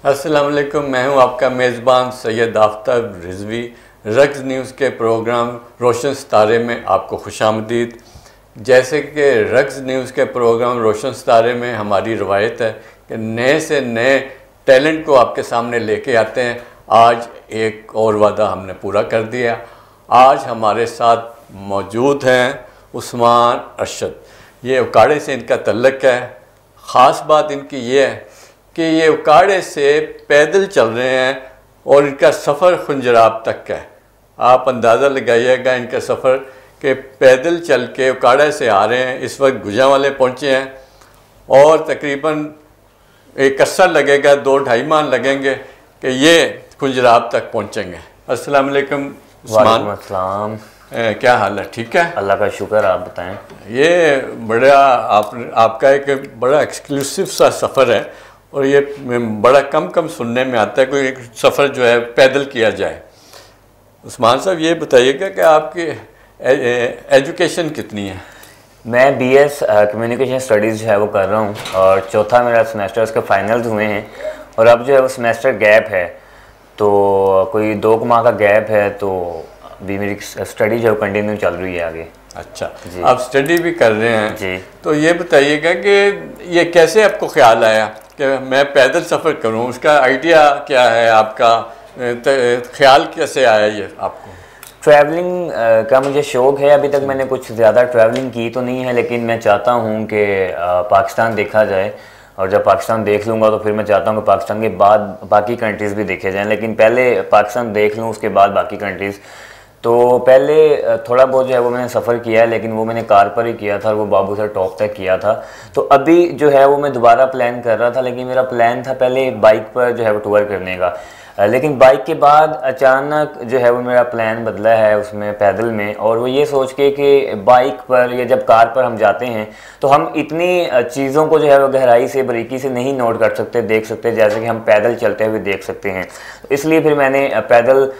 अस्सलाम वालेकुम, मैं हूं आपका मेज़बान सैयद आफ्ताब रिजवी। रक्स न्यूज़ के प्रोग्राम रोशन सितारे में आपको खुशामदीद। जैसे कि रक्स न्यूज़ के प्रोग्राम रोशन सितारे में हमारी रवायत है कि नए से नए टैलेंट को आपके सामने लेके आते हैं। आज एक और वादा हमने पूरा कर दिया। आज हमारे साथ मौजूद हैं उस्मान अरशद। ये उकाड़े से इनका तल्लक है। ख़ास बात इनकी ये है कि ये उकाड़े से पैदल चल रहे हैं और इनका सफ़र खुंजराब तक का है। आप अंदाज़ा लगाइएगा इनका सफ़र कि पैदल चल के उकाड़े से आ रहे हैं। इस वक्त गुजरांवाले पहुँचे हैं और तकरीबन एक अर्सा लगेगा, 2-2.5 माह लगेंगे कि ये खुंजराब तक पहुँचेंगे। अस्सलाम वालेकुम उस्मान। अस्सलाम। क्या हाल है? ठीक है, अल्लाह का शुक्र। आप बताएं। ये बड़ा आपका एक बड़ा एक्सक्लूसिव सा सफ़र है और ये बड़ा कम सुनने में आता है कोई एक सफ़र जो है पैदल किया जाए। उस्मान साहब ये बताइएगा कि आपकी एजुकेशन कितनी है? मैं BS कम्युनिकेशन स्टडीज़ जो है वो कर रहा हूँ और चौथा मेरा सेमेस्टर उसके फाइनल्स हुए हैं और अब जो है वो सेमेस्टर गैप है, तो कोई 2 माह का गैप है, तो अभी मेरी स्टडी जो है कंटिन्यू चल रही है आगे। अच्छा, आप स्टडी भी कर रहे हैं जी। तो ये बताइएगा कि ये कैसे आपको ख्याल आया कि मैं पैदल सफ़र करूं? उसका आइडिया क्या है आपका? ख्याल कैसे आया ये आपको? ट्रैवलिंग का मुझे शौक़ है। अभी तक मैंने कुछ ज़्यादा ट्रैवलिंग की तो नहीं है, लेकिन मैं चाहता हूँ कि पाकिस्तान देखा जाए और जब पाकिस्तान देख लूँगा तो फिर मैं चाहता हूँ कि पाकिस्तान के बाद बाकी कंट्रीज़ भी देखे जाएँ, लेकिन पहले पाकिस्तान देख लूँ उसके बाद बाकी कंट्रीज़। तो पहले थोड़ा बहुत जो है वो मैंने सफ़र किया है, लेकिन वो मैंने कार पर ही किया था और वो बाबू सर टॉप तक किया था। तो अभी जो है वो मैं दोबारा प्लान कर रहा था, लेकिन मेरा प्लान था पहले बाइक पर जो है वो टूर करने का, लेकिन बाइक के बाद अचानक जो है वो मेरा प्लान बदला है उसमें पैदल में, और वो ये सोच के कि बाइक पर या जब कार पर हम जाते हैं तो हम इतनी चीज़ों को जो है वो गहराई से बारीकी से नहीं नोट कर सकते, देख सकते, जैसे कि हम पैदल चलते हुए देख सकते हैं। तो इसलिए फिर मैंने पैदल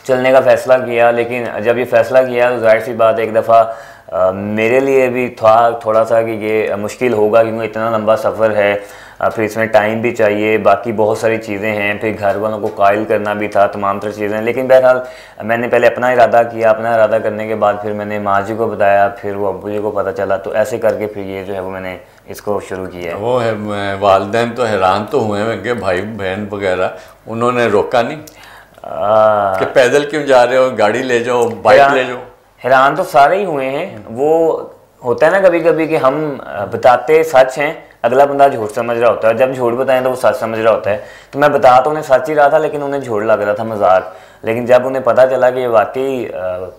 चलने का फ़ैसला किया। लेकिन जब ये फ़ैसला किया तो जाहिर सी बात एक दफ़ा मेरे लिए भी था थोड़ा सा कि ये मुश्किल होगा, क्योंकि इतना लंबा सफ़र है, फिर इसमें टाइम भी चाहिए, बाकी बहुत सारी चीज़ें हैं, फिर घर वालों को कायल करना भी था, तमाम तरह चीज़ें। लेकिन बहरहाल मैंने पहले अपना इरादा किया, अपना इरादा करने के बाद फिर मैंने माँ जी को बताया, फिर वो अब्बू जी को पता चला, तो ऐसे करके फिर ये जो है वो मैंने इसको शुरू किया है। वो है वालिदैन तो हैरान तो हुए होंगे, भाई बहन वगैरह, उन्होंने रोका नहीं कि पैदल क्यों जा रहे हो, गाड़ी ले जाओ, बाइक ले जाओ? हैरान तो सारे ही हुए हैं। वो होता है ना कभी कभी कि हम बताते सच हैं, अगला बंदा झूठ समझ रहा होता है, जब झूठ बताएं तो वो सच समझ रहा होता है। तो मैं बता तो उन्हें सच ही रहा था, लेकिन उन्हें झूठ लग रहा था, मजाक। लेकिन जब उन्हें पता चला कि ये वाकई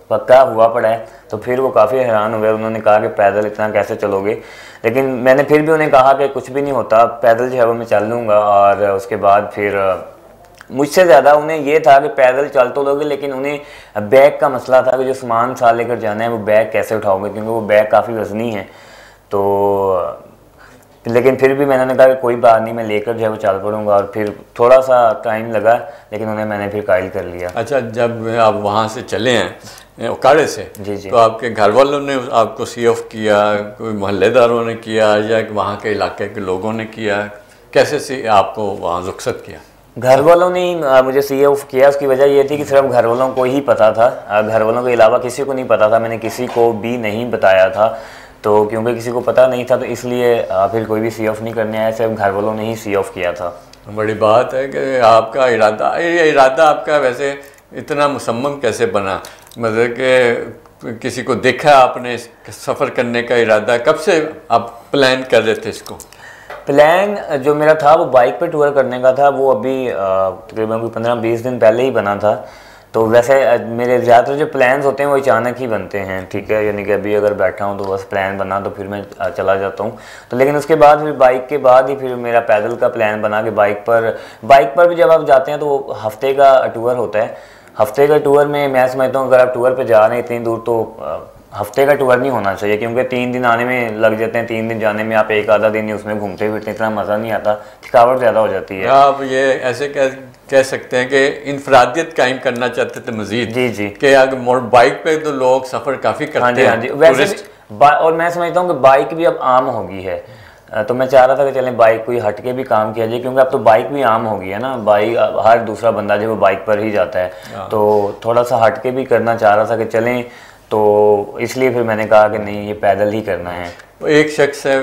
पक्का हुआ पड़ा है तो फिर वो काफ़ी हैरान हुए। उन्होंने कहा कि पैदल इतना कैसे चलोगे? लेकिन मैंने फिर भी उन्हें कहा कि कुछ भी नहीं होता, पैदल जो है वो मैं चल लूँगा। और उसके बाद फिर मुझसे ज़्यादा उन्हें ये था कि पैदल चल तो लोगे, लेकिन उन्हें बैग का मसला था कि जो सामान साथ लेकर जाना है वो बैग कैसे उठाओगे, क्योंकि वो बैग काफ़ी वज़नी है। तो लेकिन फिर भी मैंने कहा कि कोई बात नहीं, मैं लेकर जो है वो चल पड़ूंगा। और फिर थोड़ा सा टाइम लगा, लेकिन उन्हें मैंने फिर कायल कर लिया। अच्छा, जब आप वहाँ से चले हैं उकाड़े से, जी जी, तो आपके घर वालों ने आपको सी ऑफ किया, कोई मोहल्लेदारों ने किया या वहाँ के इलाके के लोगों ने किया? कैसे आपको वहाँ रुखसत किया? घर वालों ने ही मुझे सी ऑफ किया। उसकी वजह ये थी कि सिर्फ घर वालों को ही पता था, घर वालों के अलावा किसी को नहीं पता था। मैंने किसी को भी नहीं बताया था, तो क्योंकि किसी को पता नहीं था तो इसलिए फिर कोई भी सी ऑफ नहीं करने आया, सिर्फ घर वालों ने ही सी ऑफ किया था। बड़ी बात है कि आपका इरादा आपका वैसे इतना मुसम्मम कैसे बना? मतलब कि किसी को देखा आपने सफ़र करने का इरादा? कब से आप प्लान कर रहे थे इसको? प्लान जो मेरा था वो बाइक पे टूर करने का था। वो अभी तकरीबन 15-20 दिन पहले ही बना था। तो वैसे मेरे ज़्यादातर जो प्लान्स होते हैं वो अचानक ही बनते हैं, ठीक है, यानी कि अभी अगर बैठा हूँ तो बस प्लान बना तो फिर मैं चला जाता हूँ। तो लेकिन उसके बाद फिर बाइक के बाद ही फिर मेरा पैदल का प्लान बना कि बाइक पर भी जब आप जाते हैं तो वो हफ्ते का टूर होता है। हफ्ते का टूर में मैं समझता हूँ अगर आप टूर पर जा रहे हैं इतनी दूर तो हफ्ते का टूर नहीं होना चाहिए, क्योंकि 3 दिन आने में लग जाते हैं, 3 दिन जाने में आप एक आधा दिन ही उसमें घूमते फिरते, इतना मज़ा नहीं आता, थकावट ज़्यादा हो जाती है। आप ये ऐसे कह सकते हैं कि इनफरादियत कायम करना चाहते थे मजीद? जी जी, कि अगर बाइक पे तो लोग सफ़र काफ़ी करते हैं। हाँ जी, वैसे और मैं समझता हूँ कि बाइक भी अब आम हो गई है। तो मैं चाह रहा था कि चलें बाइक कोई हट के भी काम किया जाए, क्योंकि अब तो बाइक भी आम हो गई है ना, बाइक हर दूसरा बंदा जो वो बाइक पर ही जाता है, तो थोड़ा सा हट के भी करना चाह रहा था कि चलें, तो इसलिए फिर मैंने कहा कि नहीं ये पैदल ही करना है। एक शख्स है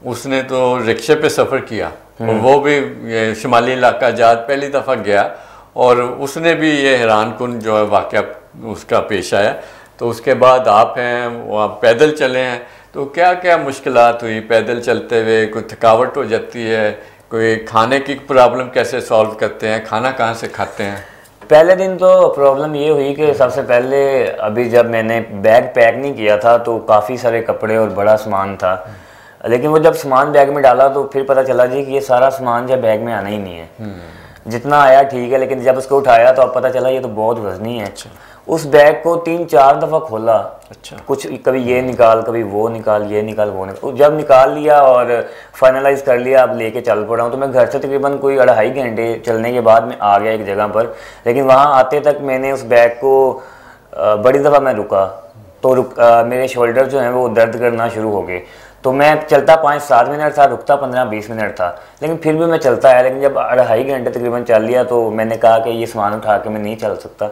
उसने तो रिक्शे पे सफ़र किया और वो भी ये शुमाली इलाका जात पहली दफ़ा गया और उसने भी ये हैरान कुन जो है वाक़या उसका पेश आया। तो उसके बाद आप हैं वो आप पैदल चले हैं, तो क्या क्या मुश्किलात हुई पैदल चलते हुए? कोई थकावट हो जाती है, कोई खाने की प्रॉब्लम कैसे सॉल्व करते हैं, खाना कहाँ से खाते हैं? पहले दिन तो प्रॉब्लम ये हुई कि सबसे पहले अभी जब मैंने बैग पैक नहीं किया था तो काफ़ी सारे कपड़े और बड़ा सामान था, लेकिन वो जब सामान बैग में डाला तो फिर पता चला जी कि ये सारा सामान जो बैग में आना ही नहीं है। जितना आया ठीक है, लेकिन जब उसको उठाया तो अब पता चला ये तो बहुत वजनी है। अच्छा। उस बैग को 3-4 दफ़ा खोला। अच्छा। कुछ कभी ये निकाल, कभी वो निकाल, ये निकाल, वो निकाल। जब निकाल लिया और फाइनलाइज कर लिया, अब लेके चल पड़ा हूँ। तो मैं घर से तकरीबन कोई 2.5 घंटे चलने के बाद मैं आ गया एक जगह पर, लेकिन वहाँ आते तक मैंने उस बैग को बड़ी दफ़ा मैं रुका तो मेरे शोल्डर जो हैं वो दर्द करना शुरू हो गए। तो मैं चलता 5-7 मिनट था, रुकता 15-20 मिनट था, लेकिन फिर भी मैं चलता है। लेकिन जब 2.5 घंटे तकरीबन चल लिया तो मैंने कहा कि ये सामान उठा के मैं नहीं चल सकता।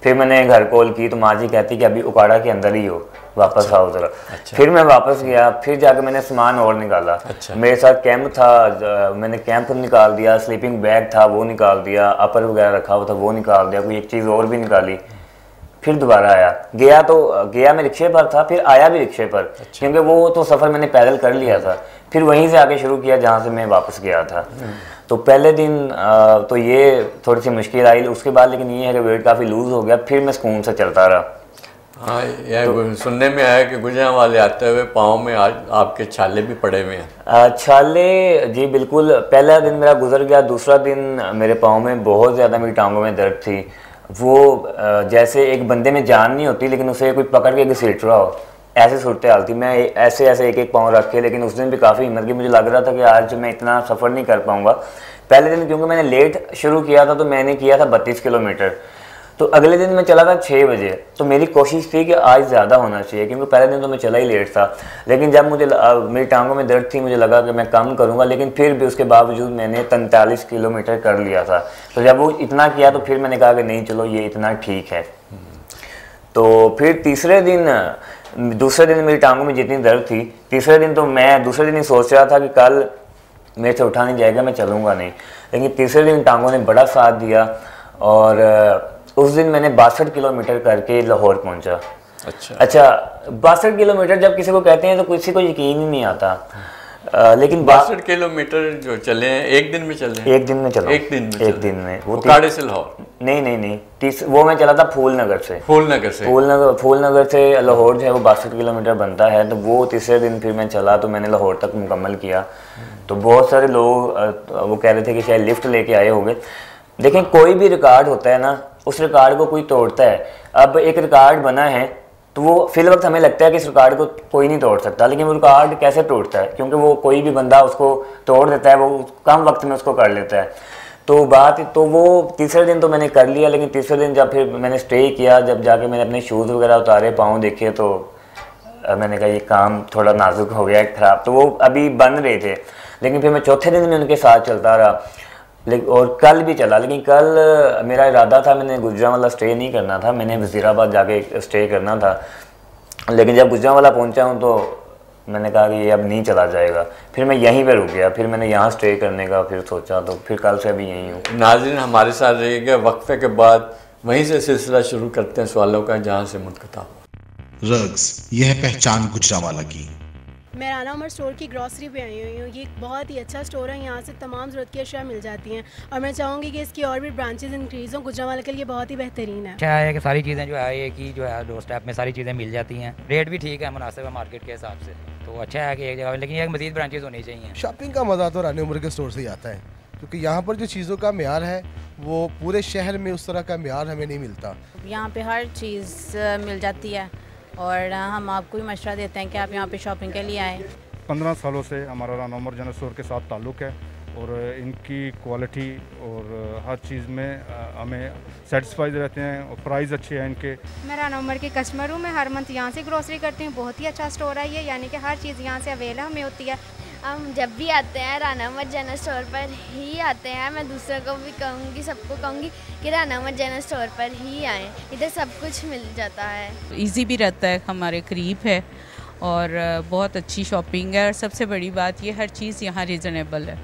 फिर मैंने घर कॉल की तो माँ जी कहती कि अभी उकाड़ा के अंदर ही हो, वापस आओ ज़रा। अच्छा। फिर मैं वापस गया, फिर जाके मैंने सामान और निकाला। अच्छा। मेरे साथ कैंप था, मैंने कैंप निकाल दिया, स्लीपिंग बैग था वो निकाल दिया, अपर वगैरह रखा हुआ था वो निकाल दिया, कोई एक चीज़ और भी निकाली। फिर दोबारा आया, गया मैं रिक्शे पर था, फिर आया भी रिक्शे पर। अच्छा। क्योंकि वो तो सफ़र मैंने पैदल कर लिया था, फिर वहीं से आगे शुरू किया जहाँ से मैं वापस गया था। तो पहले दिन तो ये थोड़ी सी मुश्किल आई, उसके बाद लेकिन ये है कि वेट काफ़ी लूज़ हो गया, फिर मैं सुकून से चलता रहा। हाँ, तो सुनने में आया कि गुजरांवाले आते हुए पाँव में आज आपके छाले भी पड़े हुए हैं। छाले जी बिल्कुल, पहला दिन मेरा गुजर गया। दूसरा दिन मेरे पाँव में बहुत ज़्यादा मेरी टांगों में दर्द थी। वो जैसे एक बंदे में जान नहीं होती लेकिन उसे कोई पकड़ के घसीट रहा हो, ऐसे सूरत हाल थी। मैं ऐसे एक पाँव रख के, लेकिन उस दिन भी काफ़ी हिम्मत की, मुझे लग रहा था कि आज मैं इतना सफ़र नहीं कर पाऊँगा। पहले दिन क्योंकि मैंने लेट शुरू किया था तो मैंने किया था 32 किलोमीटर, तो अगले दिन मैं चला था 6 बजे। तो मेरी कोशिश थी कि आज ज़्यादा होना चाहिए, क्योंकि पहले दिन तो मैं चला ही लेट था। लेकिन जब मुझे मेरी टांगों में दर्द थी, मुझे लगा कि मैं कम करूँगा, लेकिन फिर भी उसके बावजूद मैंने 43 किलोमीटर कर लिया था। तो जब वो इतना किया तो फिर मैंने कहा कि नहीं चलो ये इतना ठीक है। तो फिर दूसरे दिन मेरी टांगों में जितनी दर्द थी, तीसरे दिन तो मैं दूसरे दिन ही सोच रहा था कि कल मेरे से उठा नहीं जाएगा, मैं चलूँगा नहीं। लेकिन तीसरे दिन टांगों ने बड़ा साथ दिया और उस दिन मैंने 62 किलोमीटर करके लाहौर पहुंचा। अच्छा 62 किलोमीटर जब किसी को कहते हैं तो किसी को यकीन ही नहीं आता। लेकिन 62 किलोमीटर जो चले हैं एक दिन में चले हैं? एक दिन में चला। एक दिन में वो उकाड़े से लाहौर? नहीं, वो मैं चला था फूलनगर से लाहौर जो है वो 62 किलोमीटर बनता है। तो वो तीसरे दिन फिर मैं चला तो मैंने लाहौर तक मुकम्मल किया। तो बहुत सारे लोग वो कह रहे थे कि शायद लिफ्ट लेके आए होंगे। लेकिन कोई भी रिकॉर्ड होता है ना, उस रिकॉर्ड को कोई तोड़ता है। अब एक रिकॉर्ड बना है तो वो फिल वक्त हमें लगता है कि इस रिकॉर्ड को कोई नहीं तोड़ सकता, लेकिन वो रिकॉर्ड कैसे तोड़ता है? क्योंकि वो कोई भी बंदा उसको तोड़ देता है, वो कम वक्त में उसको कर लेता है। तो वो तीसरे दिन तो मैंने कर लिया, लेकिन तीसरे दिन जब फिर मैंने स्टे किया, जब जाके मैंने अपने शूज़ वगैरह उतारे, पाँव देखे, तो मैंने कहा ये काम थोड़ा नाजुक हो गया है, ख़राब। तो वो अभी बन रहे थे, लेकिन फिर मैं चौथे दिन में उनके साथ चलता रहा। और कल भी चला, लेकिन कल मेरा इरादा था, मैंने गुजरांवाला स्टे नहीं करना था, मैंने वज़ीराबाद जाके स्टे करना था। लेकिन जब गुजरांवाला पहुंचा हूं तो मैंने कहा कि ये अब नहीं चला जाएगा। फिर मैं यहीं पे रुक गया, फिर मैंने यहाँ स्टे करने का फिर सोचा, तो फिर कल से अभी यहीं हूँ। नाज़रीन हमारे साथ रहिएगा, वक्फे के बाद वहीं से सिलसिला शुरू करते हैं सवालों का जहाँ से मुनक़ता हुआ। रग्स, यह है पहचान गुजरांवाला की। मैं राना उमर स्टोर की ग्रॉसरी पे आई हुई हूँ। ये बहुत ही अच्छा स्टोर है, यहाँ से तमाम ज़रूरत की अशिया मिल जाती हैं और मैं चाहूँगी कि इसकी और भी ब्रांचेस इंक्रीज़ हों। गुजरांवाला के लिए बहुत ही बेहतरीन है। अच्छा है कि सारी चीज़ें जो है एक ही जो है डोर स्टेप में सारी चीज़ें मिल जाती हैं, रेट भी ठीक है, मुनासिब है मार्केट के हिसाब से। तो अच्छा है कि एक जगह, लेकिन एक मज़ीद ब्रांचेस होनी चाहिए। शॉपिंग का मज़ा तो राना उमर के स्टोर से ही आता है, क्योंकि यहाँ पर जो चीज़ों का म्यार है वो पूरे शहर में उस तरह का म्यार हमें नहीं मिलता। यहाँ पे हर चीज़ मिल जाती है और हम आपको भी मशवरा देते हैं कि आप यहाँ पे शॉपिंग के लिए आएँ। 15 सालों से हमारा राना उमर जनरल स्टोर के साथ ताल्लुक़ है और इनकी क्वालिटी और हर चीज़ में हमें सेटिस्फाइड रहते हैं और प्राइस अच्छे हैं इनके। मैं राना उमर की कस्टमर हूँ, मैं हर मंथ यहाँ से ग्रोसरी करती हूँ। बहुत ही अच्छा स्टोर है ये, यानी कि हर चीज़ यहाँ से अवेलेबल हमें होती है। हम जब भी आते हैं राना अहमद जनरल स्टोर पर ही आते हैं। मैं दूसरों को भी कहूँगी, सबको कहूँगी कि राना अहमद जनरल स्टोर पर ही आएँ, इधर सब कुछ मिल जाता है। इजी भी रहता है, हमारे करीब है और बहुत अच्छी शॉपिंग है और सबसे बड़ी बात ये हर चीज़ यहाँ रीज़नेबल है।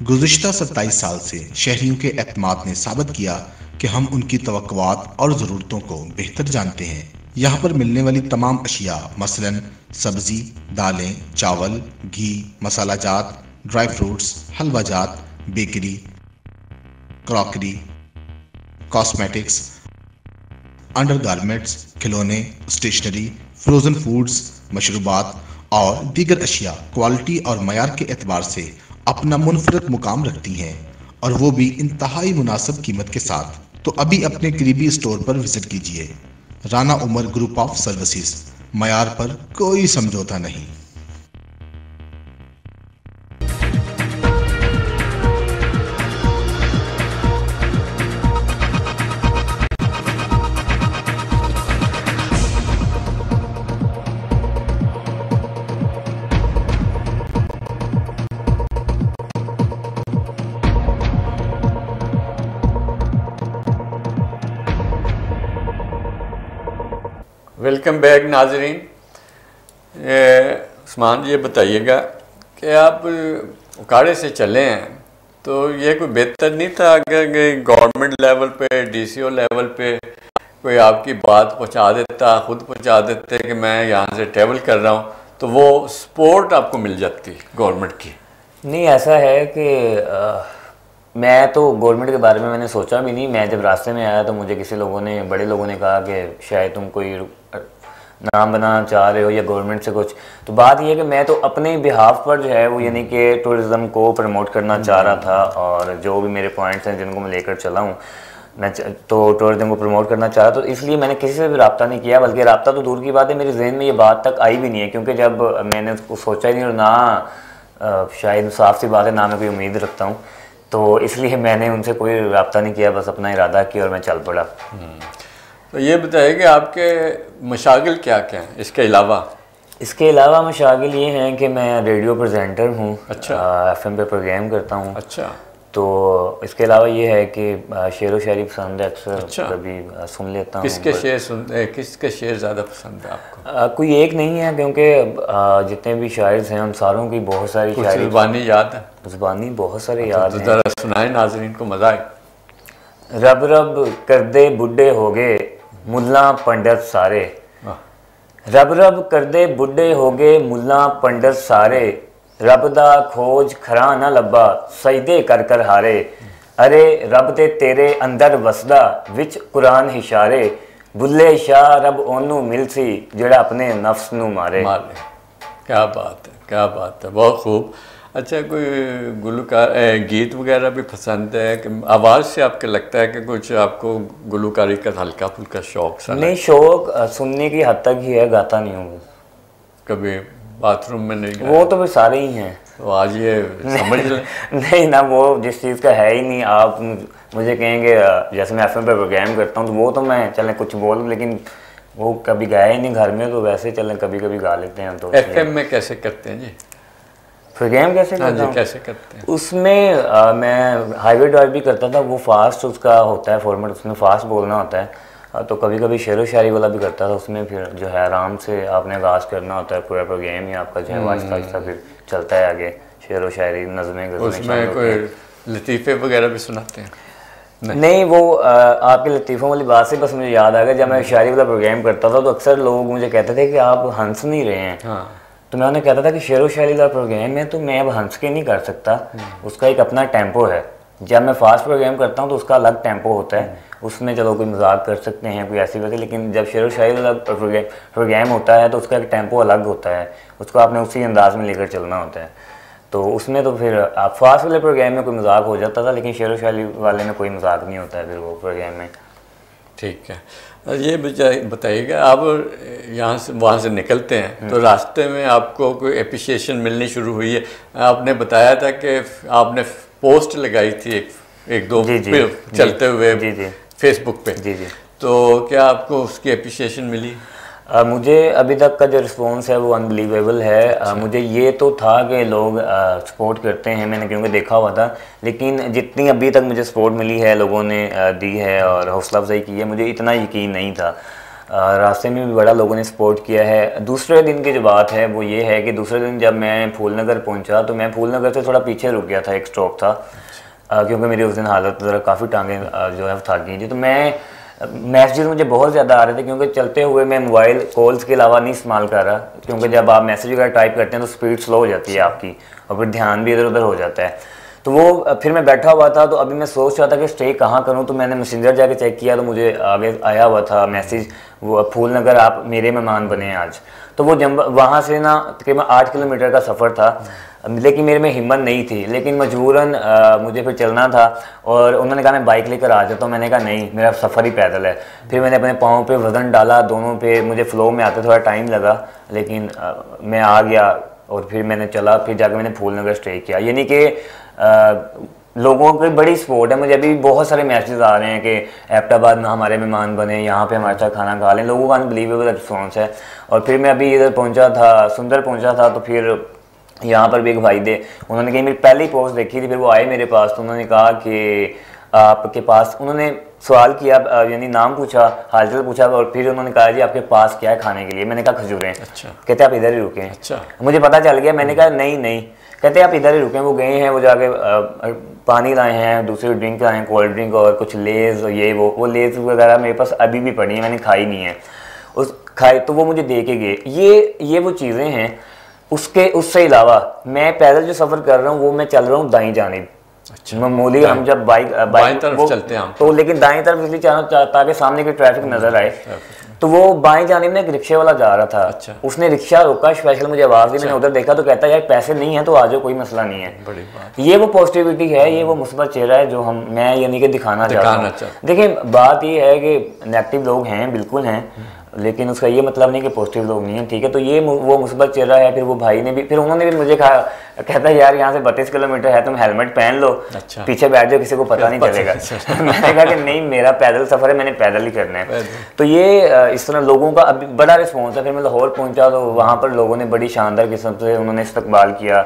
गुज़िश्ता 27 साल से शहरियों के एतमाद ने साबित किया कि हम उनकी तवक्कुआत और ज़रूरतों को बेहतर जानते हैं। यहाँ पर मिलने वाली तमाम अशिया मसलन सब्ज़ी, दालें, चावल, घी, मसाला जात, ड्राई फ्रूट्स, हलवा जात, बेकरी, क्रॉकरी, कॉस्मेटिक्स, अंडरगारमेंट्स, खिलौने, स्टेशनरी, फ्रोज़न फूड्स, मशरूबात और दीगर अशिया क्वालिटी और मयार के एतबार से अपना मुनफरद मुकाम रखती हैं और वो भी इंतहाई मुनासिब कीमत के साथ। तो अभी अपने करीबी स्टोर पर विजिट कीजिए। Rana Umar group of services, मयार पर कोई समझौता नहीं। वेलकम बैक नाजरीन। उस्मान ये बताइएगा कि आप उकाड़े से चले हैं तो ये कोई बेहतर नहीं था अगर गवर्नमेंट लेवल पे, डीसीओ लेवल पे कोई आपकी बात पहुंचा देता, खुद पहुंचा देते कि मैं यहाँ से ट्रैवल कर रहा हूँ, तो वो सपोर्ट आपको मिल जाती गवर्नमेंट की? नहीं, ऐसा है कि मैं तो गवर्नमेंट के बारे में मैंने सोचा भी नहीं। मैं जब रास्ते में आया तो मुझे किसी लोगों ने, बड़े लोगों ने कहा कि शायद तुम कोई नाम बनाना चाह रहे हो या गवर्नमेंट से कुछ। तो बात यह है कि मैं तो अपने बिहाफ पर जो है वो यानी कि टूरिज़्म को प्रमोट करना चाह रहा था और जो भी मेरे पॉइंट्स हैं जिनको मैं लेकर चला हूँ, मैं तो टूरिज़्म को प्रमोट करना चाह रहा। तो इसलिए मैंने किसी से भी रब्ता नहीं किया, बल्कि रब्ता तो दूर की बात है, मेरे जहन में ये बात तक आई भी नहीं है, क्योंकि जब मैंने उसको सोचा ही नहीं और ना शायद साफ सी बात है ना मैं कोई उम्मीद रखता हूँ, तो इसलिए मैंने उनसे कोई रब्ता नहीं किया, बस अपना इरादा किया और मैं चल पड़ा। तो ये बताइए कि आपके मशागिल क्या क्या हैं इसके अलावा? इसके अलावा मशागिल ये हैं कि मैं रेडियो प्रेजेंटर हूँ। अच्छा। FM पे प्रोग्राम करता हूँ। अच्छा। तो इसके अलावा ये है कि शेर व शायरी पसंद है, अक्सर अच्छा। कभी सुन लेता हूँ। किसके शेर ज़्यादा पसंद है आपको? कोई एक नहीं है, क्योंकि जितने भी शायर हैं उन सारों की बहुत सारी शायरी। ज़ुबानी याद है? ज़ुबानी बहुत सारे याद हैं। ज़रा सुनाए, नाज़रीन को मज़ा आए। रब रब करदे बुढ़े हो गए मुल्ला पंडित सारे, रब रब करदे बुढ़े हो गए मुल्ला पंडित सारे, रब दा खोज खरा ना लब्बा सजदे कर कर हारे, अरे रब ते तेरे अंदर वसदा विच कुरान हिशारे, बुल्ले शाह रब ओनू मिलसी जेड़ा अपने नफ्स नू मारे। क्या बात है, क्या बात है, बहुत खूब। अच्छा, कोई गुलकार गीत वगैरह भी पसंद है कि आवाज़ से आपके लगता है कि कुछ आपको गुलकारी का हल्का फुल्का शौक सा? नहीं, शौक सुनने की हद तक ही है, गाता नहीं हूँ। कभी बाथरूम में नहीं गाया? वो तो फिर सारे ही हैं। तो आज ये समझ लें। नहीं ना, वो जिस चीज़ का है ही नहीं। आप मुझे कहेंगे जैसे मैं FM पे प्रोग्राम करता हूँ तो वो तो मैं चलें कुछ बोल, लेकिन वो कभी गाया ही नहीं घर में, तो वैसे चलें कभी कभी गा लेते हैं। तो FM में कैसे करते हैं जी प्रोग्राम? कैसे करता हूँ? कैसे करते हैं? उसमें मैं हाईवे ड्राइव भी करता था, वो फास्ट उसका होता है फॉर्मेट, उसमें फास्ट बोलना होता है। तो कभी कभी शेर व शायरी वाला भी करता था, उसमें फिर जो है आराम से आपने आगाज़ करना होता है, पूरा प्रोग्राम ही आपका जो है आहिस्ता आहिस्ता फिर चलता है आगे। शेर व शायरी, नज़में, उसमें कोई लतीफ़े वगैरह भी सुनाते हैं? नहीं, वो आपके लतीफ़ों वाली बात से बस मुझे याद आ गया, जब मैं शायरी वाला प्रोग्राम करता था तो अक्सर लोग मुझे कहते थे कि आप हंस नहीं रहे हैं। हाँ। तो मैं उन्हें कहता था कि शेर व शायरी वाला प्रोग्राम है तो मैं अब हंस के नहीं कर सकता, उसका एक अपना टेम्पो है। जब मैं फास्ट प्रोग्राम करता हूँ तो उसका अलग टेम्पो होता है, उसमें चलो कोई मजाक कर सकते हैं, कोई ऐसी वैसी, लेकिन जब शेर व शायरी वाला प्रोग्राम होता है तो उसका एक टेम्पो अलग होता है, उसको आपने उसी अंदाज में लेकर चलना होता है। तो उसमें तो फिर आप फास्ट वाले प्रोग्राम में कोई मजाक हो जाता था, लेकिन शेर व शायरी वाले में कोई मजाक नहीं होता है फिर वो प्रोग्राम में। ठीक है। ये बताइएगा, आप यहाँ से वहाँ से निकलते हैं तो रास्ते में आपको कोई एप्रिसिएशन मिलनी शुरू हुई है? आपने बताया था कि आपने पोस्ट लगाई थी एक दो चलते हुए फेसबुक पे। जी। तो क्या आपको उसकी एप्रिसिएशन मिली? मुझे अभी तक का जो रिस्पॉन्स है वो अनबिलीवेबल है। मुझे ये तो था कि लोग सपोर्ट करते हैं, मैंने क्योंकि देखा हुआ था, लेकिन जितनी अभी तक मुझे सपोर्ट मिली है लोगों ने दी है और हौसला अफजाई की है, मुझे इतना यकीन नहीं था। रास्ते में भी बड़ा लोगों ने सपोर्ट किया है। दूसरे दिन की जो बात है वो ये है कि दूसरे दिन जब मैं फूलनगर पहुँचा तो मैं फूलनगर से थोड़ा पीछे रुक गया था, एक स्टॉप था, क्योंकि मेरी उस दिन हालत ज़रा काफ़ी टांगें जो है थक गई थी। तो मैं मैसेजेस मुझे बहुत ज़्यादा आ रहे थे, क्योंकि चलते हुए मैं मोबाइल कॉल्स के अलावा नहीं इस्तेमाल कर रहा, क्योंकि जब आप मैसेज वगैरह टाइप करते हैं तो स्पीड स्लो हो जाती है आपकी और फिर ध्यान भी इधर उधर हो जाता है। तो वो फिर मैं बैठा हुआ था, तो अभी मैं सोच रहा था कि स्टे कहाँ करूँ, तो मैंने मैसेंजर जाके चेक किया तो मुझे आगे आया हुआ था मैसेज, वो फूलनगर आप मेरे मेहमान बने आज। तो वो जब वहाँ से ना तकरीबन 8 किलोमीटर का सफ़र था, लेकिन मेरे में हिम्मत नहीं थी, लेकिन मजबूरन मुझे फिर चलना था और उन्होंने कहा मैं बाइक लेकर आ जाता हूँ। मैंने कहा नहीं, मेरा सफ़र ही पैदल है। फिर मैंने अपने पाँव पे वज़न डाला, दोनों पे, मुझे फ़्लो में आते थोड़ा टाइम लगा, लेकिन मैं आ गया और फिर मैंने चला, फिर जाकर मैंने फूलनगर स्टे किया। यानी कि लोगों की बड़ी सपोर्ट है। मुझे अभी बहुत सारे मैसेज आ रहे हैं कि एबटाबाद में हमारे मेहमान बने, यहाँ पे हमारे साथ खाना खा लें, लोगों का अनबिलीवेबल रिस्पॉन्स है। और फिर मैं अभी इधर पहुँचा था, सुंदर पहुँचा था, तो फिर यहाँ पर भी एक भाई थे, उन्होंने कहीं मेरी पहली पोस्ट देखी थी, फिर वो आए मेरे पास, तो उन्होंने कहा कि आपके पास, उन्होंने सवाल किया, यानी नाम पूछा, हालचाल पूछा, और फिर उन्होंने कहा जी आपके पास क्या है खाने के लिए। मैंने कहा खजूरें। अच्छा। कहते आप इधर ही रुके। अच्छा। मुझे पता चल गया, मैंने कहा नहीं नहीं, कहते आप इधर ही रुके। वो गए हैं, वो जाके पानी लाए हैं, दूसरी ड्रिंक लाए हैं, कोल्ड ड्रिंक और कुछ लेज़ और ये वो लेज़ वगैरह मेरे पास अभी भी पड़ी हैं, मैंने खाई नहीं है। खाई तो वो मुझे दे के गए। ये वो चीज़ें हैं। उससे अलावा मैं पैदल जो सफ़र कर रहा हूँ वो मैं चल रहा हूँ दाईं जानिब। अच्छा। मामूली हम जब बाइक तरफ चलते हैं तो, लेकिन दाईं तरफ इसलिए चलना ताकि सामने की ट्रैफिक नजर आए। तो वो बाएं जानिब में एक रिक्शे वाला जा रहा था। अच्छा। उसने रिक्शा रोका, स्पेशल मुझे आवाज़ दी। मैंने उधर देखा तो कहता यार पैसे नहीं है तो आ जाओ, कोई मसला नहीं है। बड़ी बात। ये वो पॉजिटिविटी है, ये वो मुस्बत चेहरा है जो मैं यानी कि दिखाना चाहता हूँ। देखिए बात ये है कि नेगेटिव लोग हैं, बिल्कुल हैं, लेकिन उसका ये मतलब नहीं कि पॉजिटिव लोग नहीं है, ठीक है। तो ये वो मुस्बत चेहरा है। फिर वो भाई ने भी, फिर उन्होंने भी मुझे कहा, कहता है यार यहाँ से 32 किलोमीटर है, तुम हेलमेट पहन लो। अच्छा। पीछे बैठ जाओ, किसी को पता नहीं चलेगा। मैंने कहा कि नहीं, मेरा पैदल सफ़र है, मैंने पैदल ही करना है। तो ये इस तरह लोगों का अभी बड़ा रिस्पॉन्स है। फिर मैं लाहौर पहुँचा तो वहाँ पर लोगों ने बड़ी शानदार किस्म से उन्होंने इस्तकबाल किया।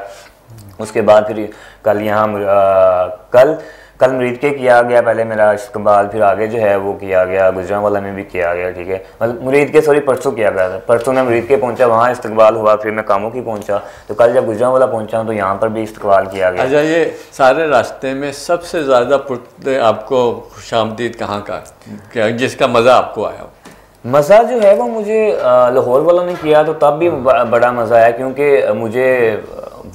उसके बाद फिर कल यहाँ कल मुरीद के किया गया, पहले मेरा इस्तकबाल, फिर आगे जो है वो किया गया, गुजरांवाला में भी किया गया, ठीक है। मतलब मुरीद के परसों किया गया था। परसों मैं मुरीद के पहुंचा, वहाँ इस्तकबाल हुआ, फिर मैं कामों की पहुंचा, तो कल जब गुजरांवाला पहुंचा तो यहाँ पर भी इस्तकबाल किया गया। अच्छा, ये सारे रास्ते में सबसे ज़्यादा आपको खुशामदीद कहाँ का, जिसका मज़ा आपको आया? मज़ा जो है वो मुझे लाहौर वालों ने किया तो तब भी बड़ा मज़ा आया, क्योंकि मुझे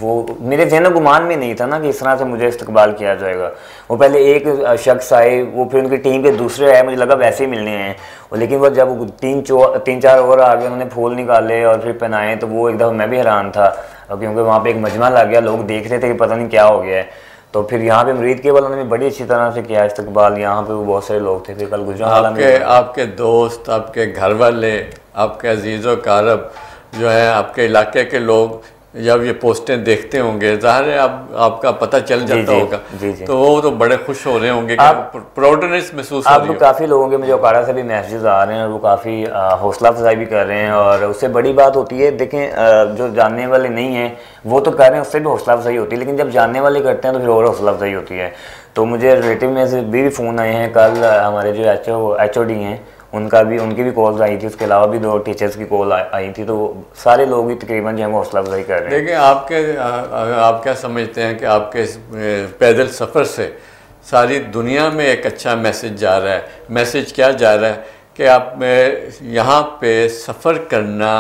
वो मेरे ज़हन गुमान में नहीं था ना कि इस तरह से मुझे इस्तकबाल किया जाएगा। वो पहले एक शख्स आए, वो फिर उनकी टीम के दूसरे आए, मुझे लगा वैसे ही मिलने हैं, लेकिन वो जब 3-4 और आगे उन्होंने फूल निकाले और फिर पहनाए तो वो एक दफ़ा मैं भी हैरान था, क्योंकि वहाँ पे एक मजमा लग गया, लोग देख रहे थे कि पता नहीं क्या हो गया है। तो फिर यहाँ पे मुरीद के वालों ने भी बड़ी अच्छी तरह से किया इस्तकबाल। यहाँ पे बहुत सारे लोग थे। फिर कल गुजरांवाला में आपके दोस्त, आपके घर वाले, आपके अजीज़ व कारब जो है, आपके इलाके के लोग जब ये पोस्टें देखते होंगे, ज़ाहिर है आपका पता चल जाता होगा, तो वो तो बड़े खुश हो रहे होंगे, प्राउडनेस महसूस हो रही है। काफ़ी लोगों के मुझे ओकाड़ा से भी मैसेजेस आ रहे हैं और वो काफ़ी हौसला अफजाई भी कर रहे हैं, और उससे बड़ी बात होती है, देखें जो जानने वाले नहीं हैं वो तो कर रहे हैं, उससे भी हौसला अफजाई होती है, लेकिन जब जानने वाले करते हैं तो फिर और हौसला अफजाई होती है। तो मुझे रिलेटिव में से भी फ़ोन आए हैं, कल हमारे जो HOD हैं उनकी भी कॉल्स आई थी, उसके अलावा भी 2 टीचर्स की कॉल आई थी, तो सारे लोग ही तकरीबन जो है हौसला अफजाई कर रहे हैं। देखिए आप क्या समझते हैं कि आपके पैदल सफ़र से सारी दुनिया में एक अच्छा मैसेज जा रहा है? मैसेज क्या जा रहा है कि आप यहाँ पे सफ़र करना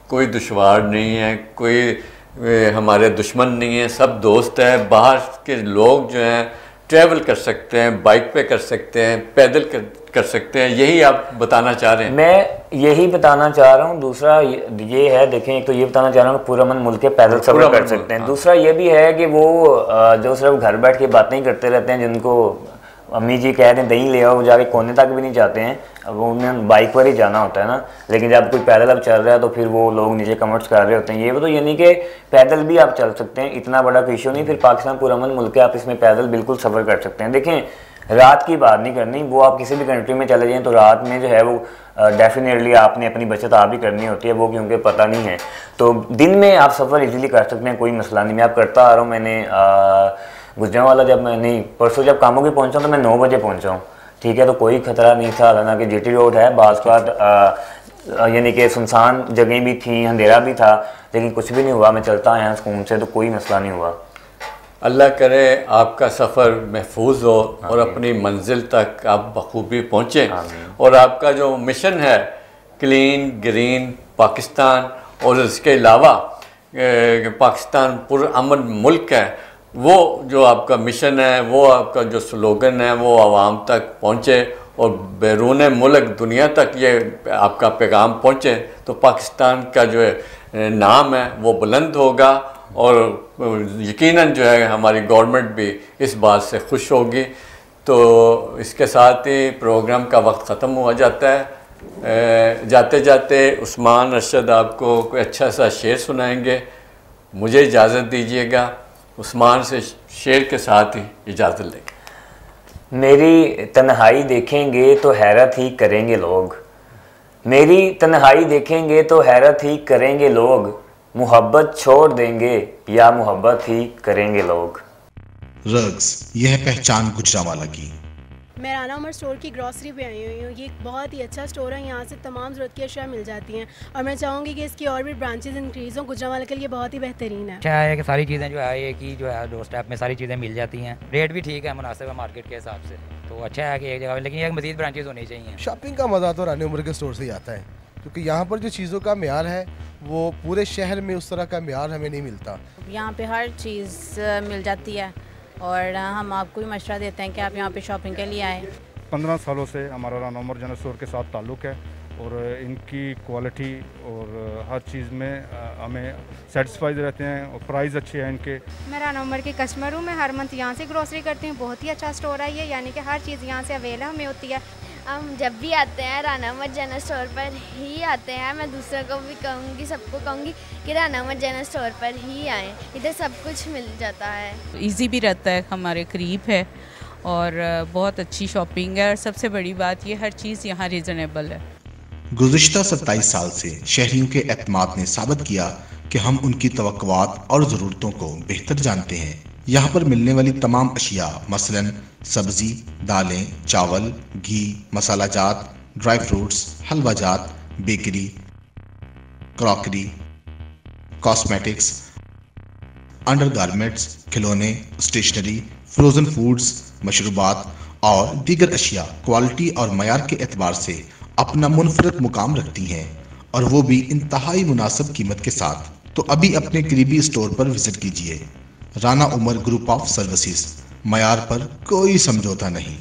कोई दुश्वार नहीं है, कोई हमारे दुश्मन नहीं है, सब दोस्त हैं। बाहर के लोग जो हैं ट्रैवल कर सकते हैं, बाइक पे कर सकते हैं, पैदल कर सकते हैं। यही आप बताना चाह रहे हैं? मैं यही बताना चाह रहा हूँ। दूसरा ये है, देखें, एक तो ये बताना चाह रहा हूँ पूरा मन मुल्क के पैदल सफर कर सकते हैं। दूसरा ये भी है कि वो जो सिर्फ घर बैठ के बातें ही करते रहते हैं, जिनको अम्मी जी कह रहे हैं दही ले आओ, वो जाके कोने तक भी नहीं जाते हैं, अब उन्हें बाइक पर ही जाना होता है ना। लेकिन जब कोई पैदल अब चल रहा है तो फिर वो लोग नीचे कमेंट्स कर रहे होते हैं। ये तो यानी कि पैदल भी आप चल सकते हैं, इतना बड़ा इशू नहीं। फिर पाकिस्तान पुरअमन मुल्क है, आप इसमें पैदल बिल्कुल सफ़र कर सकते हैं। देखें रात की बात नहीं करनी, वो आप किसी भी कंट्री में चले जाएं तो रात में जो है वो डेफिनेटली आपने अपनी बचत आप ही करनी होती है, वो क्योंकि पता नहीं है। तो दिन में आप सफ़र इजीली कर सकते हैं, कोई मसला नहीं। मैं आप करता आ रहा हूँ। मैंने गुजरांवाला जब मैं नहीं परसों जब कामों की पहुँचा तो मैं 9 बजे पहुँचा हूँ, ठीक है। तो कोई ख़तरा नहीं था, हालांकि GT रोड है, बाज़ यानी कि सुनसान जगह भी थी, अंधेरा भी था, लेकिन कुछ भी नहीं हुआ। मैं चलता आया सुकून से, तो कोई मसला नहीं हुआ। अल्लाह करे आपका सफ़र महफूज हो और अपनी मंजिल तक आप बखूबी पहुँचें और आपका जो मिशन है क्लीन ग्रीन पाकिस्तान और इसके अलावा पाकिस्तान पुरअमन मुल्क है, वो जो आपका मिशन है, वो आपका जो स्लोगन है वो आवाम तक पहुँचे और बैरून मुल्क दुनिया तक ये आपका पैगाम पहुँचे, तो पाकिस्तान का जो है नाम है वो बुलंद होगा और यकीनन जो है हमारी गवर्नमेंट भी इस बात से खुश होगी। तो इसके साथ ही प्रोग्राम का वक्त ख़त्म हुआ जाता है। जाते जाते उस्मान अरशद आपको कोई अच्छा सा शेर सुनाएंगे, मुझे इजाज़त दीजिएगा। उस्मान से शेर के साथ ही इजाज़त लेंगे। मेरी तन्हाई देखेंगे तो हैरत ही करेंगे लोग, मेरी तन्हाई देखेंगे तो हैरत ही करेंगे लोग, मोहब्बत छोड़ देंगे या मोहब्बत ही करेंगे लोग। रग्स, यह पहचान गुजरांवाला की। मैं राना उमर स्टोर की ग्रॉसरी पे आई हुई हूँ। ये एक बहुत ही अच्छा स्टोर है, यहाँ से तमाम ज़रूरत की अशिया मिल जाती हैं और मैं चाहूँगी कि इसकी और भी ब्रांचेज इंक्रीज़ हों। गुजरांवाला के लिए बहुत ही बेहतरीन है। अच्छा है कि सारी चीज़ें जो है एक ही जो है डोर स्टेप में सारी चीज़ें मिल जाती हैं, रेट भी ठीक है, मुनासिब है मार्केट के हिसाब से। तो अच्छा है कि एक जगह, लेकिन एक मज़ीद ब्रांचेज होनी चाहिए। शॉपिंग का मज़ा तो राना उमर के स्टोर से ही आता है, क्योंकि यहाँ पर जो चीज़ों का म्यार है वो पूरे शहर में उस तरह का म्यार हमें नहीं मिलता। यहाँ पे हर चीज़ मिल जाती है और हम आपको भी मशवरा देते हैं कि आप यहाँ पे शॉपिंग के लिए आएँ। 15 सालों से हमारा राना उमर जनरल स्टोर के साथ ताल्लुक़ है और इनकी क्वालिटी और हर चीज़ में हमें सेटिस्फाइड रहते हैं और प्राइस अच्छे हैं इनके। मैं राना उमर की कस्टमर हूँ, मैं हर मंथ यहाँ से ग्रोसरी करती हूँ। बहुत ही अच्छा स्टोर है ये, यानी कि हर चीज़ यहाँ से अवेलेबल हमें होती है। हम जब भी आते हैं राना उमर जनरल स्टोर पर ही आते हैं। मैं दूसरों को भी कहूँगी, सबको कहूँगी कि राना उमर जनरल स्टोर पर ही आएँ, इधर सब कुछ मिल जाता है। इजी भी रहता है, हमारे करीब है और बहुत अच्छी शॉपिंग है और सबसे बड़ी बात ये हर चीज़ यहाँ रीज़नेबल है। गुज़िश्ता 27 साल से शहरियों के एतमाद ने साबित किया कि हम उनकी तवक्कुआत और ज़रूरतों को बेहतर जानते हैं। यहाँ पर मिलने वाली तमाम अशिया मसलन सब्ज़ी, दालें, चावल, घी, मसाला जात, ड्राई फ्रूट्स, हलवा जात, बेकरी, क्रॉकरी, कॉस्मेटिक्स, अंडरगारमेंट्स, खिलौने, स्टेशनरी, फ्रोज़न फूड्स, मशरूबात और दीगर अशिया क्वालिटी और मयार के एतबार से अपना मुनफरद मुकाम रखती हैं और वो भी इंतहाई मुनासिब कीमत के साथ। तो अभी अपने करीबी स्टोर पर विजिट कीजिए। Rana Umar group of services, मयार पर कोई समझौता नहीं।